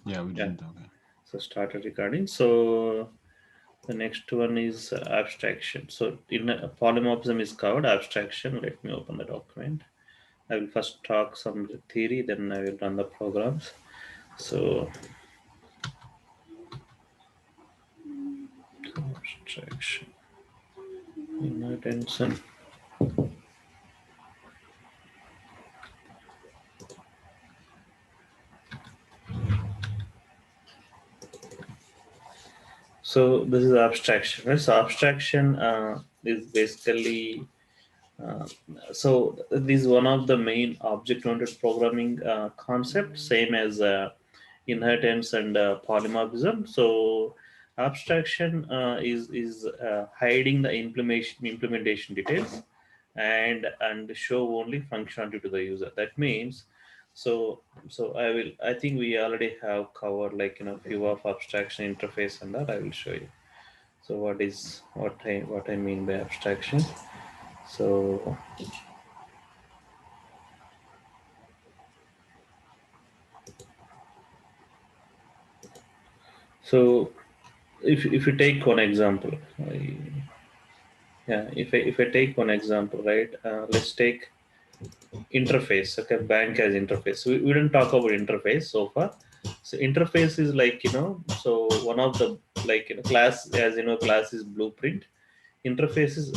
Yeah, we Yeah. did. Okay. So started recording. So the next one is abstraction. So in polymorphism is covered. Abstraction. Let me open the document. I will first talk some theory, then I will run the programs. So abstraction, inattention. So this is abstraction. Right? So abstraction is basically so this is one of the main object-oriented programming concept, same as inheritance and polymorphism. So abstraction is hiding the implementation details and show only functionality to the user. That means I think we already have covered like few of abstraction interface and that I will show you. So what I mean by abstraction. So so if you take one example, yeah, if I take one example, right? Let's take interface. Okay, bank as interface. We didn't talk about interface so far. So interface is like so one of the like class, as class is blueprint. Interface is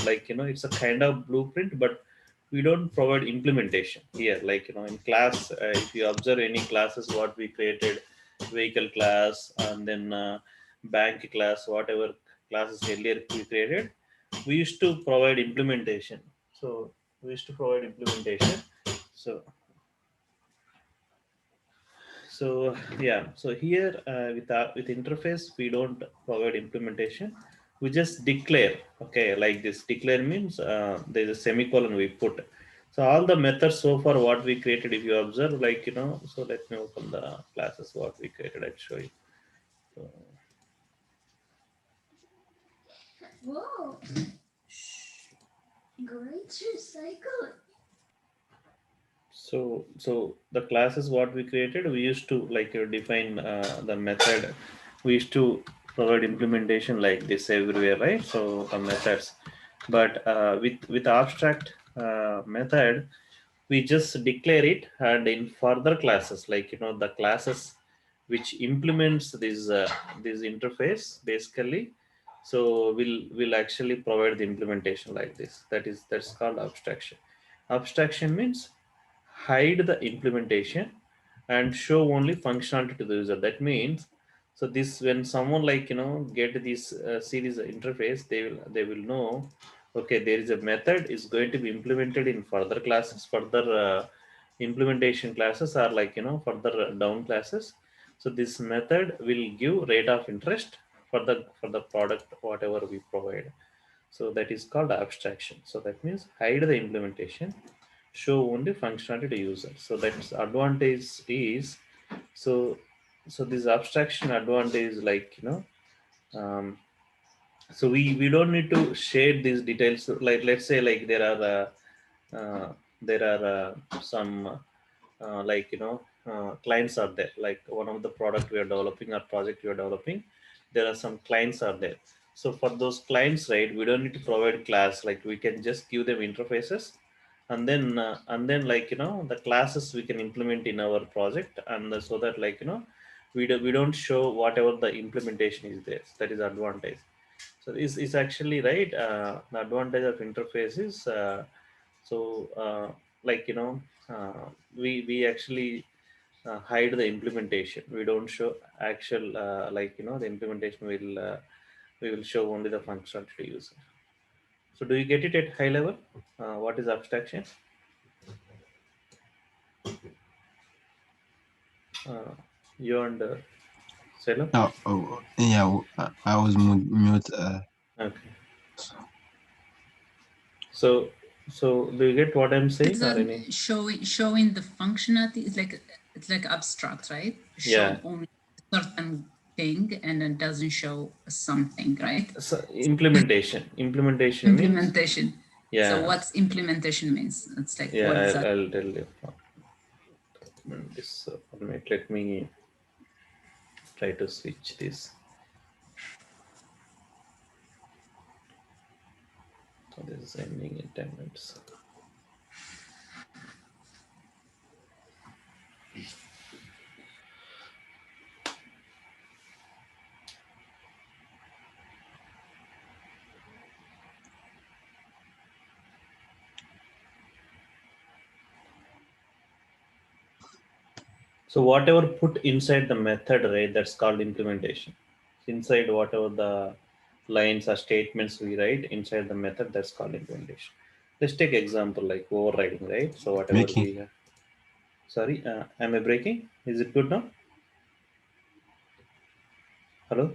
like it's a kind of blueprint, but we don't provide implementation here. Like in class, if you observe any classes what we created, vehicle class and then bank class, whatever classes earlier we created, we used to provide implementation. So we used to provide implementation. So yeah, so here with interface we don't provide implementation. We just declare. Okay, like this declare means there's a semicolon we put. So all the methods so far what we created, if you observe, like so let me open the classes what we created. I'll show you. So, Whoa, great recycle. so the classes what we created, we used to like define the method. We used to provide implementation like this everywhere, right? So the methods, but with abstract method, we just declare it, and in further classes, like the classes which implements this interface basically, so we'll actually provide the implementation like this. That's called abstraction. Abstraction means hide the implementation and show only functionality to the user. That means, so this when someone like get this series interface, they will know, okay, there is a method is going to be implemented in further classes, further implementation classes, are like further down classes. So this method will give rate of interest for the product whatever we provide. So that is called abstraction. So that means hide the implementation, show only functionality to user. So that's advantage is, so this abstraction advantage, like um, so we don't need to share these details. Like let's say like there are some like clients are there, like one of the product we are developing or project we are developing, there are some clients are there. So for those clients, right, we don't need to provide class. Like we can just give them interfaces, and then like the classes we can implement in our project, and so that like we don't show whatever the implementation is there. That is advantage. So is actually right. The advantage of interface is like we actually hide the implementation. We don't show actual like the implementation will we will show only the functionality to user. So do you get it at high level? What is abstraction? Uh, you and Salem? Oh, yeah. I was mute. Okay. So do you get what I'm It's saying or any? showing the functionality. It's like abstract, right? Yeah. Show only certain thing and then doesn't show something, right? So implementation means, Implementation. So yeah, what's implementation means? It's like yeah, what is I'll, that? I'll tell you. This format. Let me. try to switch this. So this is ending in 10 minutes. So whatever put inside the method, right, that's called implementation. Inside whatever the lines or statements we write inside the method, that's called implementation. Let's take example like overriding, right? So whatever Making. we have. Sorry, am I breaking? Is it good now? Hello?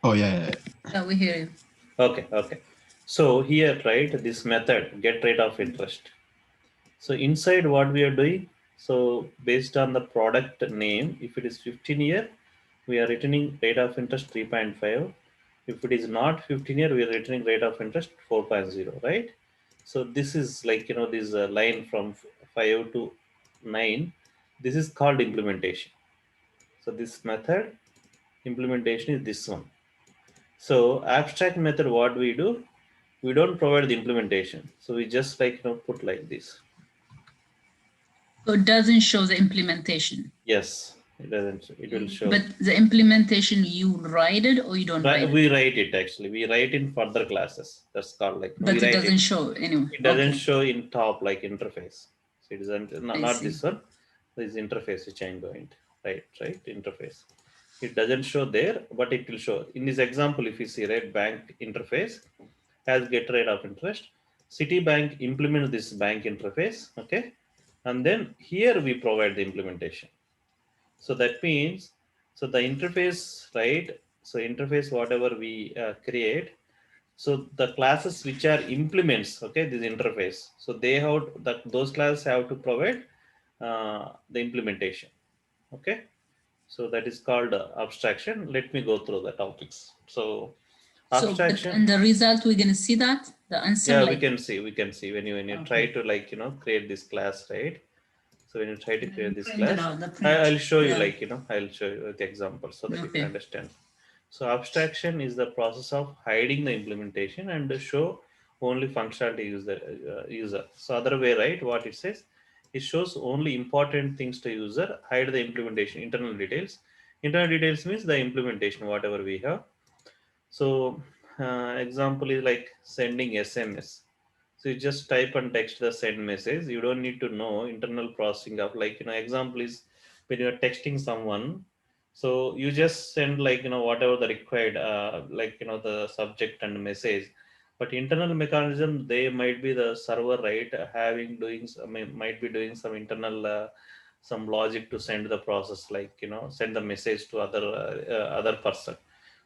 Oh yeah. Yeah, we hear you. Okay. So here, right, this method, get rate of interest. So inside what we are doing, so based on the product name, if it is 15 year, we are returning rate of interest 3.5. If it is not 15 year, we are returning rate of interest 4.0, right? So this is like, this line from 5 to 9. This is called implementation. So this method implementation is this one. So abstract method, what we do, we don't provide the implementation. So we just like, put like this. So it doesn't show the implementation. Yes, it doesn't. It will show. But the implementation, you write it or you don't write it? We write it actually. We write in further classes. That's called like. But we it write doesn't show anyway. It doesn't Okay. show in top like interface. So it isn't not see. this one. This interface which I'm going to right interface. It doesn't show there, but it will show in this example. If you see right, bank interface has get rate of interest. Citibank implements this bank interface. Okay, and then here we provide the implementation. So that means, so the interface, right? So interface, whatever we create, so the classes which are implements, okay, this interface. So they have those classes have to provide the implementation, okay. So that is called abstraction. Let me go through the topics. So abstraction. So, and the result, we're gonna see that the answer. Yeah, like, we can see when you try to like create this class, right? So when you try to create this print it class, out, the print. I'll show you Yeah. like I'll show you the example so that you Okay. can understand. So abstraction is the process of hiding the implementation and show only functionality user. So other way, right? What it says, it shows only important things to user, hide the implementation, internal details. Internal details means the implementation, whatever we have. So example is like sending SMS. So you just type and text the send message. You don't need to know internal processing of like, example is when you're texting someone. So you just send like, whatever the required, like, the subject and message. But internal mechanism, they might be the server, right? Having doing, might be doing some internal, some logic to send the process, like, send the message to other person.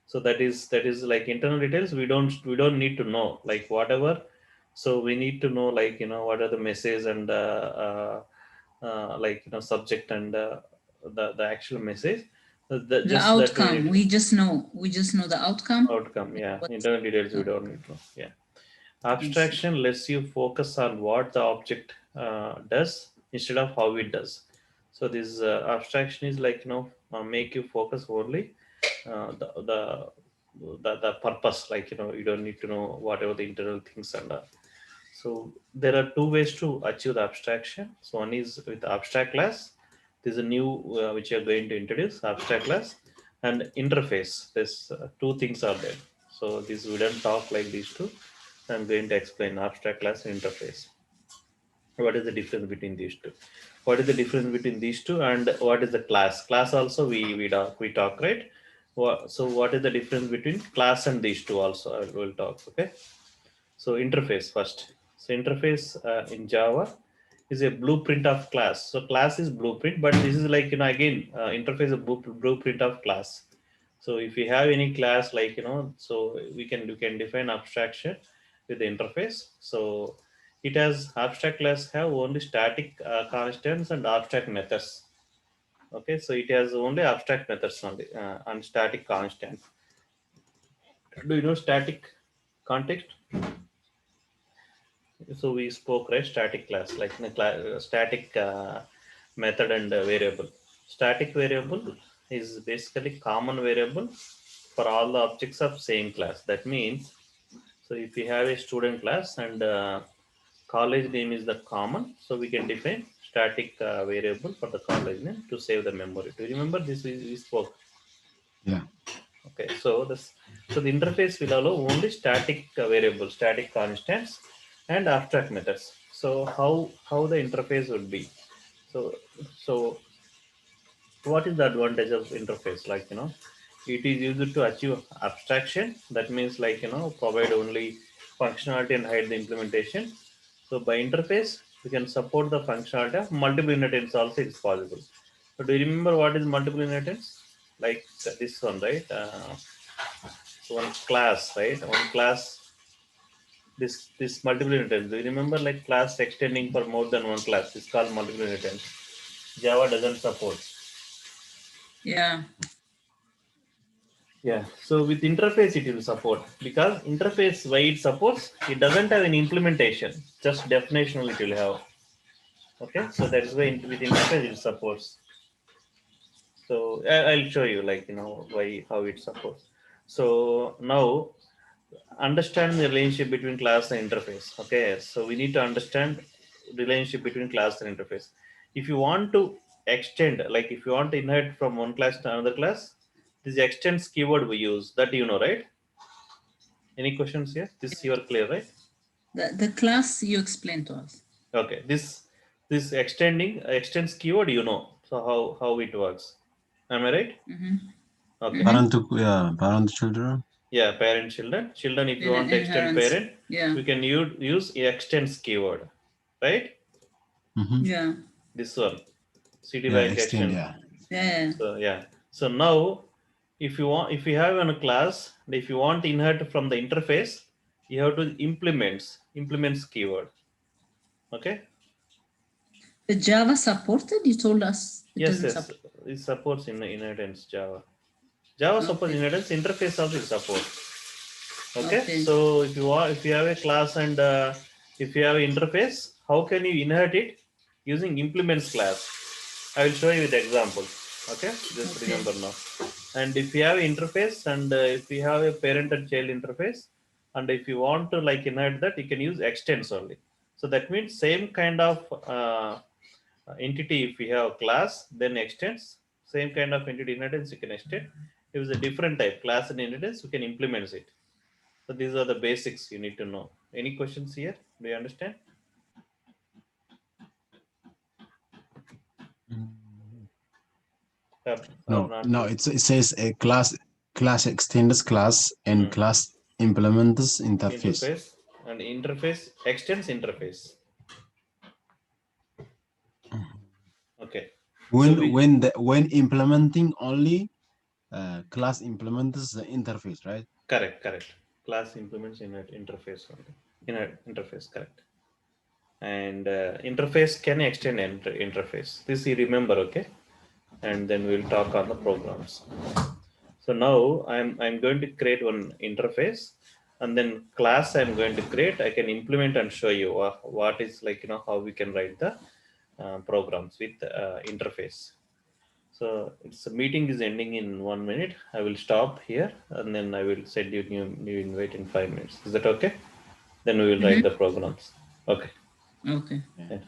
So that is like internal details. We don't need to know like whatever. So we need to know like what are the message and like subject and the actual message. The Just outcome, we just know the outcome. outcome. Yeah, internal details we don't need to know. Yeah, I see. abstraction lets you focus on what the object does instead of how it does. So this abstraction is like make you focus only the purpose, like you don't need to know whatever the internal things and so there are two ways to achieve the abstraction. So one is with abstract class. This is a new which you are going to introduce, abstract class and interface. There's two things are there. So this we don't talk like these two. I'm going to explain abstract class and interface. What is the difference between these two? What is the difference between these two and what is the class? Class also we talk, right? So what is the difference between class and these two also? I will talk. Okay. So interface first. So interface in Java is a blueprint of class. So class is blueprint, but this is like again interface is a blueprint of class. So if we have any class like so we can define abstraction with the interface. So it has abstract class have only static constants and abstract methods. Okay, so it has only abstract methods only and static constant. Do you know static context? So we spoke right static class like in a static method and variable. Static variable is basically common variable for all the objects of same class. That means, so if we have a student class and college name is the common, so we can define static variable for the college name to save the memory. Do you remember this? We spoke. Yeah. Okay, so the interface will allow only static variables, static constants, and abstract methods. So how the interface would be? So so what is the advantage of interface? Like it is used to achieve abstraction. That means provide only functionality and hide the implementation. So by interface, we can support the functionality of multiple inheritance also is possible. So do you remember what is multiple inheritance? Like this one, right? One class, right? One class. This multiple inheritance. Do you remember like class extending for more than one class? It's called multiple inheritance. Java doesn't support. Yeah. Yeah, so with interface it will support because interface why it supports, it doesn't have an implementation, just definitional it will have. Okay, so that's why with interface it supports. So I'll show you why how it supports. So now understand the relationship between class and interface. Okay, so we need to understand relationship between class and interface. If you want to extend, like if you want to inherit from one class to another class, this extends keyword we use that right? Any questions here? This you are clear, right? The class you explained to us. Okay, this extends keyword so how it works. Am I right? Mm-hmm. Okay. Parent children. Yeah, parent children. If you want to extend Inheritance. parent, Yeah. we can use extends keyword, right? Mm-hmm. Yeah. This one, city Yeah, bank extend. action. Yeah. So yeah. So now, if you have a class, if you want to inherit from the interface, you have to implements keyword. Okay. The Java supported, you told us it Yes, doesn't yes. support. It supports in inheritance Java. Java supports Okay. inheritance. Interface also it supports. Okay? Okay. So if you have a class and if you have an interface, how can you inherit it using implements class? I will show you with example. Okay, just Okay. remember now. And if you have an interface and if you have a parent and child interface, and if you want to inherit that, you can use extends only. So that means same kind of entity. If we have class, then extends. Same kind of entity inheritance you can extend. If it's a different type class and inheritance, you can implement it. So these are the basics you need to know. Any questions here? Do you understand? Or not No. yet? It says a class extends class and class implements interface. Interface and interface extends interface. Okay. When implementing only class implements the interface, right? Correct. Class implements in interface only. Interface, correct. And interface can extend interface. This you remember, okay? And then we'll talk on the programs. So now I'm going to create one interface, and then class I'm going to create. I can implement and show you what is how we can write the programs with interface. So it's a meeting is ending in 1 minute. I will stop here and then I will send you new invite in 5 minutes. Is that okay? Then we will write the programs. Okay. Okay. Yeah.